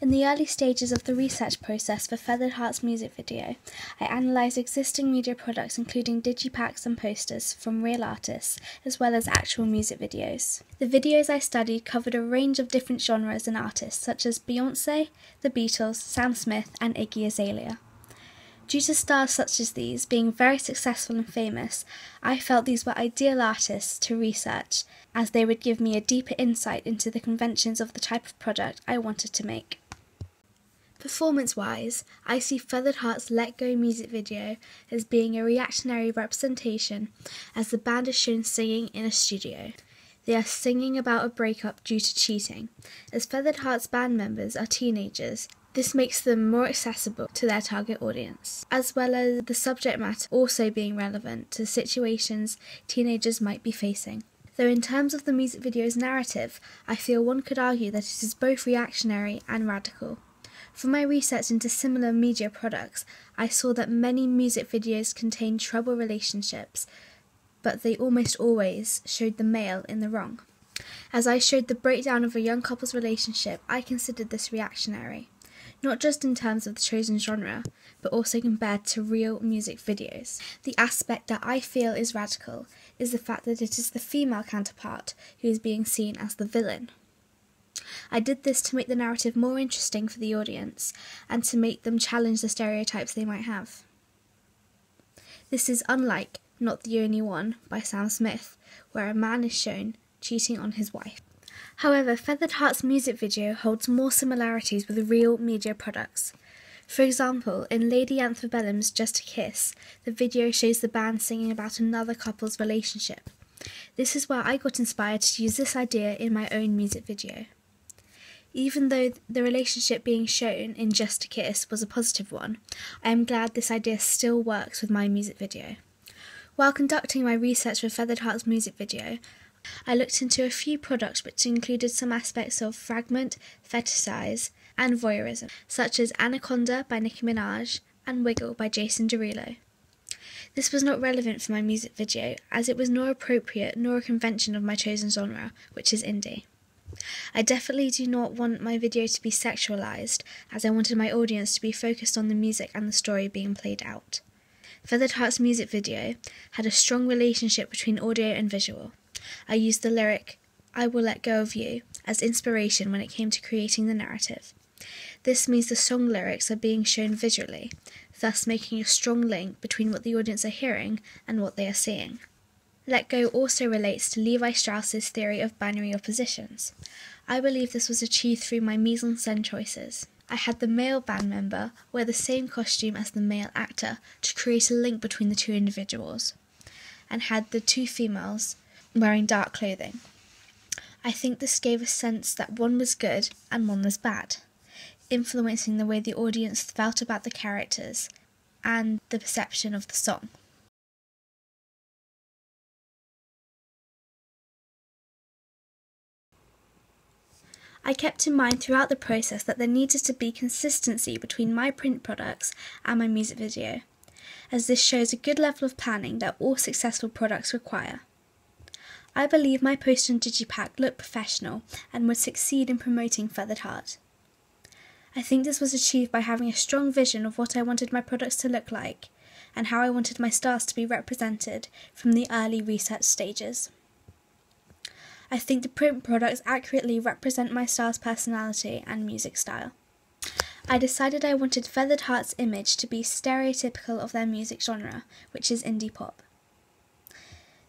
In the early stages of the research process for Feathered Heart's music video, I analysed existing media products including digipacks and posters from real artists, as well as actual music videos. The videos I studied covered a range of different genres and artists such as Beyoncé, The Beatles, Sam Smith and Iggy Azalea. Due to stars such as these being very successful and famous, I felt these were ideal artists to research, as they would give me a deeper insight into the conventions of the type of product I wanted to make. Performance-wise, I see Feathered Heart's Let Go music video as being a reactionary representation, as the band is shown singing in a studio. They are singing about a breakup due to cheating. As Feathered Heart's band members are teenagers, this makes them more accessible to their target audience, as well as the subject matter also being relevant to situations teenagers might be facing. Though in terms of the music video's narrative, I feel one could argue that it is both reactionary and radical. From my research into similar media products, I saw that many music videos contain troubled relationships, but they almost always showed the male in the wrong. As I showed the breakdown of a young couple's relationship, I considered this reactionary. Not just in terms of the chosen genre, but also compared to real music videos. The aspect that I feel is radical is the fact that it is the female counterpart who is being seen as the villain. I did this to make the narrative more interesting for the audience, and to make them challenge the stereotypes they might have. This is unlike Not the Only One by Sam Smith, where a man is shown cheating on his wife. However, Feathered Heart's music video holds more similarities with real media products. For example, in Lady Antebellum's Just a Kiss, the video shows the band singing about another couple's relationship. This is where I got inspired to use this idea in my own music video. Even though the relationship being shown in Just a Kiss was a positive one, I am glad this idea still works with my music video. While conducting my research for Feathered Heart's music video, I looked into a few products which included some aspects of fragment, fetishize, and voyeurism, such as Anaconda by Nicki Minaj and Wiggle by Jason Derulo. This was not relevant for my music video, as it was nor appropriate nor a convention of my chosen genre, which is indie. I definitely do not want my video to be sexualized, as I wanted my audience to be focused on the music and the story being played out. Feathered Heart's music video had a strong relationship between audio and visual. I used the lyric, "I will let go of you," as inspiration when it came to creating the narrative. This means the song lyrics are being shown visually, thus making a strong link between what the audience are hearing and what they are seeing. Let Go also relates to Levi Strauss's theory of binary oppositions. I believe this was achieved through my mise-en-scène choices. I had the male band member wear the same costume as the male actor to create a link between the two individuals, and had the two females wearing dark clothing. I think this gave a sense that one was good and one was bad, influencing the way the audience felt about the characters and the perception of the song. I kept in mind throughout the process that there needed to be consistency between my print products and my music video, as this shows a good level of planning that all successful products require. I believe my poster and digipack looked professional and would succeed in promoting Feathered Heart. I think this was achieved by having a strong vision of what I wanted my products to look like, and how I wanted my stars to be represented from the early research stages. I think the print products accurately represent my star's personality and music style. I decided I wanted Feathered Heart's image to be stereotypical of their music genre, which is indie pop.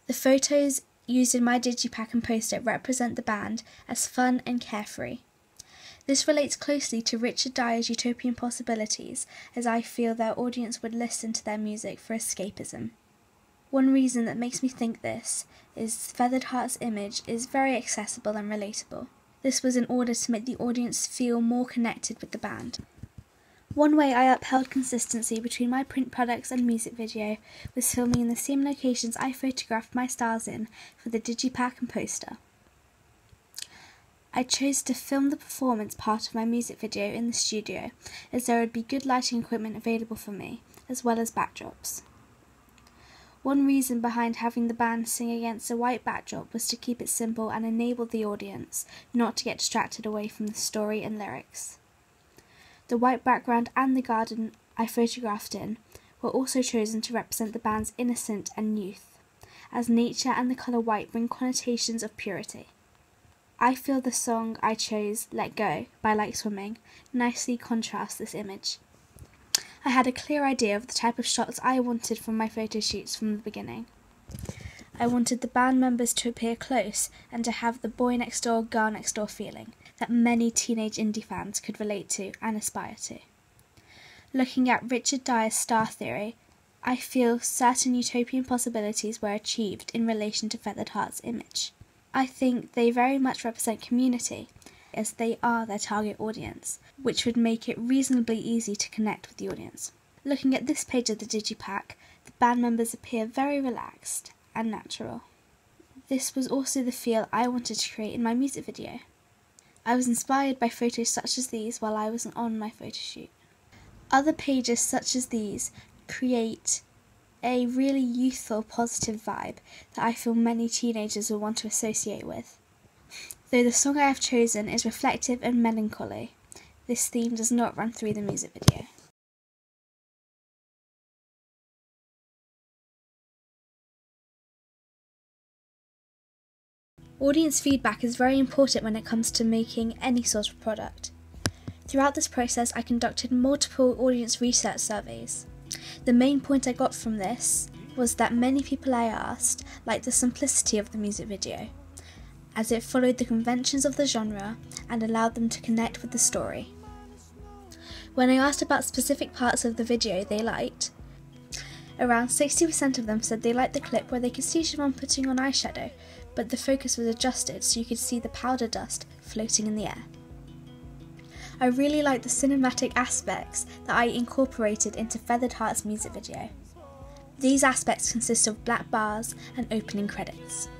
The photos used in my digipack and poster represent the band as fun and carefree. This relates closely to Richard Dyer's Utopian Possibilities, as I feel their audience would listen to their music for escapism. One reason that makes me think this is Feathered Heart's image is very accessible and relatable. This was in order to make the audience feel more connected with the band. One way I upheld consistency between my print products and music video was filming in the same locations I photographed my stars in for the digipack and poster. I chose to film the performance part of my music video in the studio, as there would be good lighting equipment available for me, as well as backdrops. One reason behind having the band sing against a white backdrop was to keep it simple and enable the audience not to get distracted away from the story and lyrics. The white background and the garden I photographed in were also chosen to represent the band's innocence and youth, as nature and the colour white bring connotations of purity. I feel the song I chose, Let Go, by Like Swimming, nicely contrasts this image. I had a clear idea of the type of shots I wanted from my photo shoots from the beginning. I wanted the band members to appear close and to have the boy next door, girl next door feeling that many teenage indie fans could relate to and aspire to. Looking at Richard Dyer's star theory, I feel certain utopian possibilities were achieved in relation to Feathered Heart's image. I think they very much represent community, as they are their target audience, which would make it reasonably easy to connect with the audience. Looking at this page of the digipack, the band members appear very relaxed and natural. This was also the feel I wanted to create in my music video. I was inspired by photos such as these while I was on my photo shoot. Other pages such as these create a really youthful, positive vibe that I feel many teenagers will want to associate with. Though the song I have chosen is reflective and melancholy, this theme does not run through the music video. Audience feedback is very important when it comes to making any sort of product. Throughout this process, I conducted multiple audience research surveys. The main point I got from this was that many people I asked liked the simplicity of the music video, as it followed the conventions of the genre and allowed them to connect with the story. When I asked about specific parts of the video they liked, around 60% of them said they liked the clip where they could see Siobhan putting on eyeshadow, but the focus was adjusted so you could see the powder dust floating in the air. I really liked the cinematic aspects that I incorporated into Feathered Heart's music video. These aspects consist of black bars and opening credits.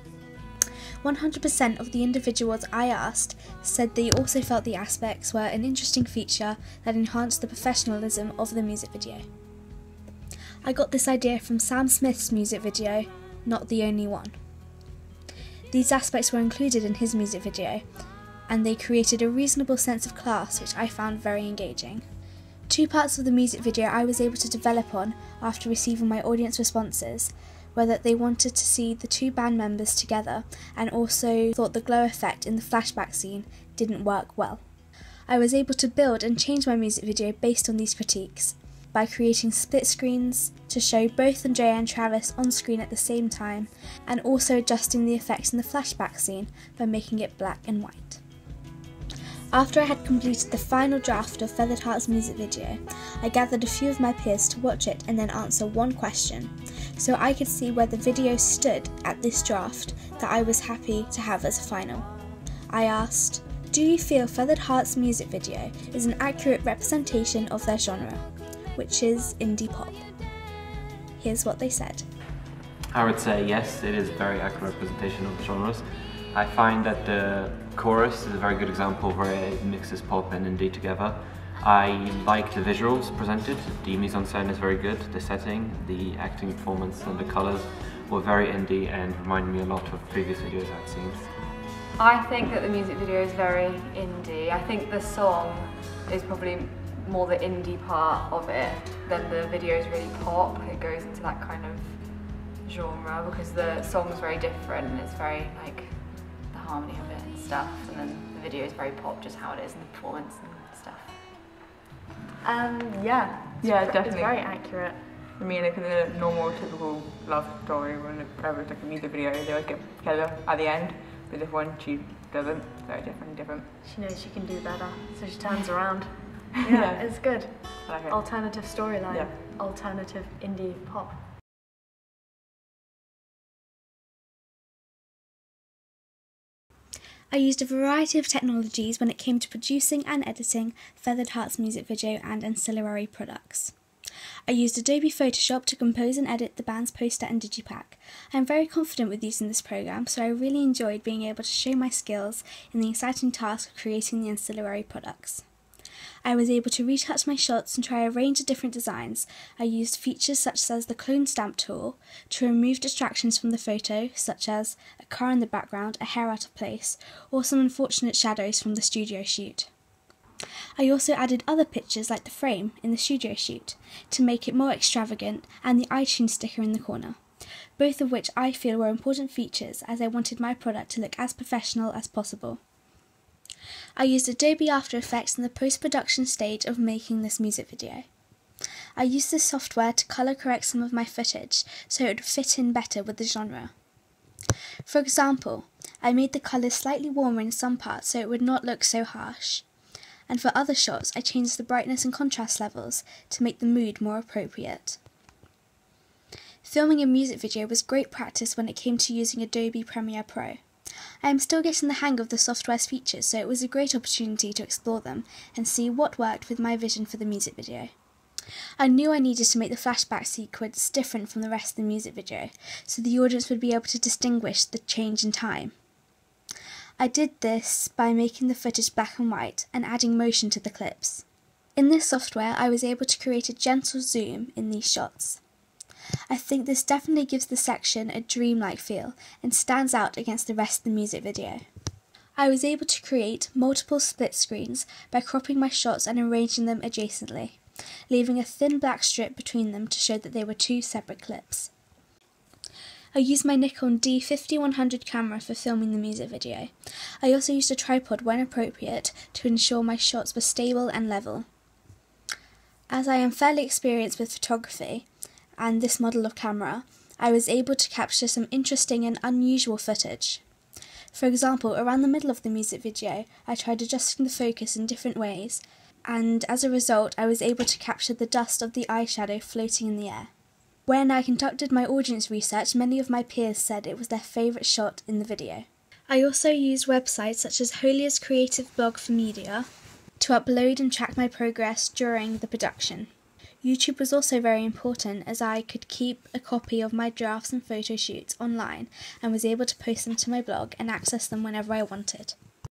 100% of the individuals I asked said they also felt the aspects were an interesting feature that enhanced the professionalism of the music video. I got this idea from Sam Smith's music video, Not the Only One. These aspects were included in his music video, and they created a reasonable sense of class which I found very engaging. 2 parts of the music video I was able to develop on after receiving my audience responses were that they wanted to see the 2 band members together and also thought the glow effect in the flashback scene didn't work well. I was able to build and change my music video based on these critiques by creating split screens to show both Andrea and Travis on screen at the same time, and also adjusting the effects in the flashback scene by making it black and white. After I had completed the final draft of Feathered Heart's music video, I gathered a few of my peers to watch it and then answer one question, so I could see where the video stood at this draft that I was happy to have as a final. I asked, do you feel Feathered Heart's music video is an accurate representation of their genre, which is indie pop? Here's what they said. I would say yes, it is a very accurate representation of the genres. I find that the chorus is a very good example where it mixes pop and indie together. I like the visuals presented. The mise-en-scène is very good. The setting, the acting performance and the colours were very indie and remind me a lot of previous videos I've seen. I think that the music video is very indie. I think the song is probably more the indie part of it than the video is really pop. It goes into that kind of genre because the song is very different and it's very like the harmony of it and stuff, and then the video is very pop, just how it is, and the performance and stuff. Yeah, definitely. It's very accurate. I mean, like in a normal, typical love story, whenever it's like a music video, they always get together at the end. But this one, she doesn't. Very different. She knows she can do better, so she turns around. Yeah, Yeah. it's good. I like it. Alternative storyline, Yeah. alternative indie pop. I used a variety of technologies when it came to producing and editing Feathered Heart's music video and ancillary products. I used Adobe Photoshop to compose and edit the band's poster and digipack. I am very confident with using this program, so I really enjoyed being able to show my skills in the exciting task of creating the ancillary products. I was able to retouch my shots and try a range of different designs. I used features such as the clone stamp tool to remove distractions from the photo, such as a car in the background, a hair out of place, or some unfortunate shadows from the studio shoot. I also added other pictures like the frame in the studio shoot to make it more extravagant, and the iTunes sticker in the corner, both of which I feel were important features as I wanted my product to look as professional as possible. I used Adobe After Effects in the post-production stage of making this music video. I used this software to colour correct some of my footage so it would fit in better with the genre. For example, I made the colours slightly warmer in some parts so it would not look so harsh, and for other shots I changed the brightness and contrast levels to make the mood more appropriate. Filming a music video was great practice when it came to using Adobe Premiere Pro. I am still getting the hang of the software's features, so it was a great opportunity to explore them and see what worked with my vision for the music video. I knew I needed to make the flashback sequence different from the rest of the music video, so the audience would be able to distinguish the change in time. I did this by making the footage black and white and adding motion to the clips. In this software, I was able to create a gentle zoom in these shots. I think this definitely gives the section a dreamlike feel and stands out against the rest of the music video. I was able to create multiple split screens by cropping my shots and arranging them adjacently, leaving a thin black strip between them to show that they were two separate clips. I used my Nikon D50-100 camera for filming the music video. I also used a tripod when appropriate to ensure my shots were stable and level. As I am fairly experienced with photography and this model of camera, I was able to capture some interesting and unusual footage. For example, around the middle of the music video, I tried adjusting the focus in different ways, and as a result I was able to capture the dust of the eyeshadow floating in the air. When I conducted my audience research, many of my peers said it was their favourite shot in the video. I also used websites such as Holia's Creative Blog for Media to upload and track my progress during the production. YouTube was also very important as I could keep a copy of my drafts and photo shoots online and was able to post them to my blog and access them whenever I wanted.